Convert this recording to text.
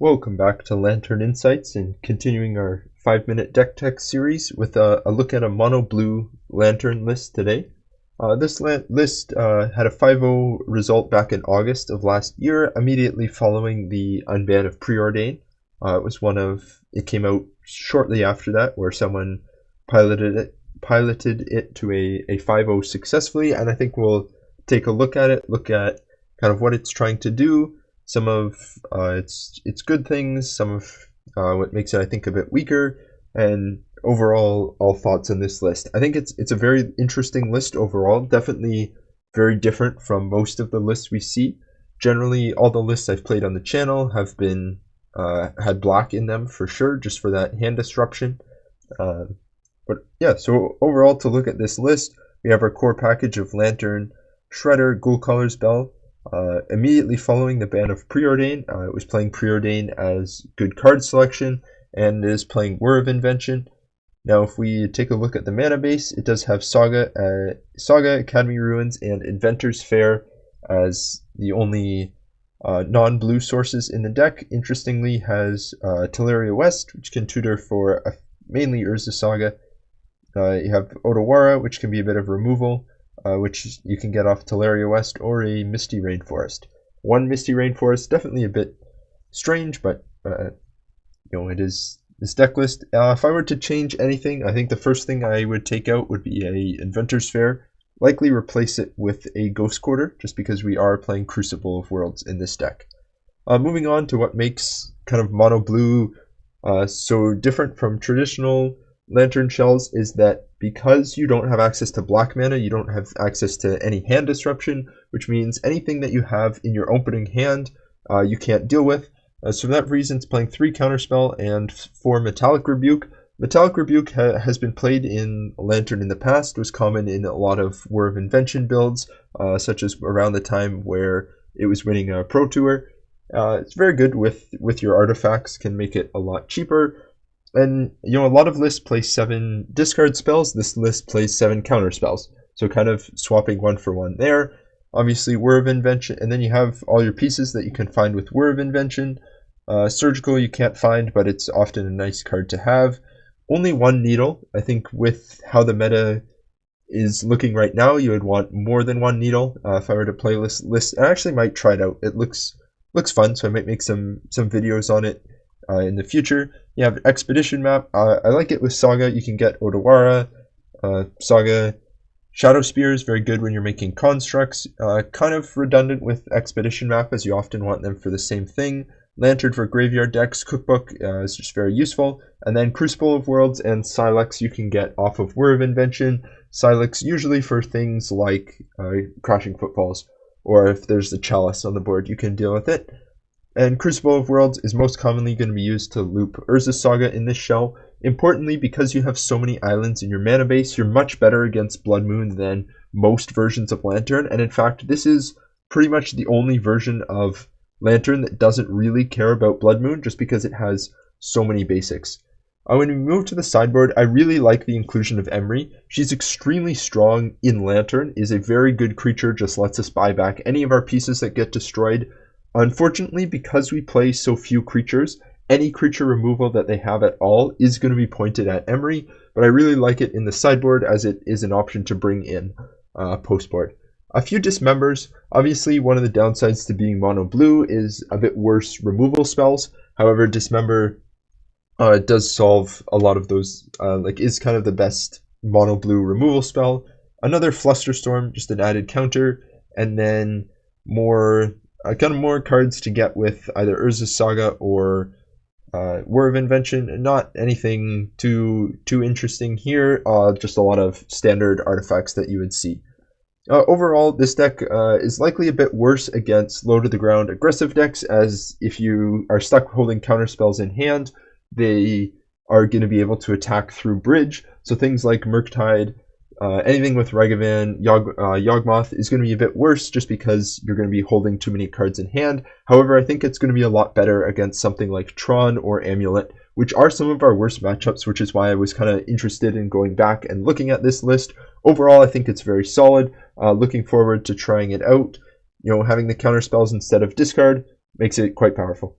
Welcome back to Lantern Insights and continuing our 5-minute deck tech series with a look at a mono blue lantern list today. This list had a 5-0 result back in August of last year, immediately following the unban of Preordain. It came out shortly after that, where someone piloted it to a 5-0 successfully, and I think we'll take a look at kind of what it's trying to do, some of its good things, some of what makes it, I think, a bit weaker, and overall, all thoughts on this list. I think it's a very interesting list overall, definitely very different from most of the lists we see. Generally, all the lists I've played on the channel have been had black in them for sure, just for that hand disruption. But yeah, so overall, to look at this list, we have our core package of Lantern, Shredder, Ghoul Colors Bell. Immediately following the ban of Preordain, it was playing Preordain as good card selection and is playing Whir of Invention. Now, if we take a look at the mana base, it does have Saga, Academy Ruins, and Inventor's Fair as the only non-blue sources in the deck. Interestingly, has Teleria West, which can tutor for mainly Urza Saga. You have Odawara, which can be a bit of removal, which you can get off Teleria West, or a Misty Rainforest. One Misty Rainforest, definitely a bit strange, but it is this deck list. If I were to change anything, I think the first thing I would take out would be a Inventor's Fair. Likely replace it with a Ghost Quarter, just because we are playing Crucible of Worlds in this deck. Moving on to what makes kind of mono blue so different from traditional Lantern shells is that because you don't have access to black mana, you don't have access to any hand disruption, which means anything that you have in your opening hand you can't deal with. So for that reason, it's playing 3 Counterspell and 4 Metallic Rebuke. Metallic Rebuke has been played in Lantern in the past, was common in a lot of Whir of Invention builds, such as around the time where it was winning a Pro Tour. It's very good with your artifacts, can make it a lot cheaper. And, a lot of lists play 7 discard spells. This list plays 7 counter spells. So kind of swapping one for one there. Obviously, Whir of Invention. And then you have all your pieces that you can find with Whir of Invention. Surgical you can't find, but it's often a nice card to have. Only 1 needle. I think with how the meta is looking right now, you would want more than 1 needle. If I were to play this list, I actually might try it out. It looks fun, so I might make some videos on it in the future. You have Expedition Map. I like it with Saga. You can get Odawara, Saga, Shadow Spears, very good when you're making constructs. Kind of redundant with Expedition Map, as you often want them for the same thing. Lantern for graveyard decks. Cookbook is just very useful. And then Crucible of Worlds and Silex you can get off of Whir of Invention. Silex usually for things like Crashing Footfalls, or if there's the Chalice on the board, you can deal with it. And Crucible of Worlds is most commonly going to be used to loop Urza Saga in this shell. Importantly, because you have so many islands in your mana base, you're much better against Blood Moon than most versions of Lantern. And in fact, this is pretty much the only version of Lantern that doesn't really care about Blood Moon, just because it has so many basics. When we move to the sideboard, I really like the inclusion of Emry. She's extremely strong in Lantern, is a very good creature, just lets us buy back any of our pieces that get destroyed. Unfortunately, because we play so few creatures, any creature removal that they have at all is going to be pointed at Emry, but I really like it in the sideboard as it is an option to bring in post-board. A few dismembers. Obviously, one of the downsides to being mono blue is a bit worse removal spells. However, dismember does solve a lot of those, is kind of the best mono blue removal spell. Another Flusterstorm, just an added counter, and then more cards to get with either Urza Saga or Whir of Invention. Not anything too interesting here, just a lot of standard artifacts that you would see. Overall, this deck is likely a bit worse against low-to-the-ground aggressive decks, as if you are stuck holding counterspells in hand, they are going to be able to attack through bridge. So things like Murktide, anything with Ragavan, Yawgmoth is going to be a bit worse just because you're going to be holding too many cards in hand. However, I think it's going to be a lot better against something like Tron or Amulet, which are some of our worst matchups, which is why I was kind of interested in going back and looking at this list. Overall, I think it's very solid. Looking forward to trying it out. Having the counter spells instead of discard makes it quite powerful.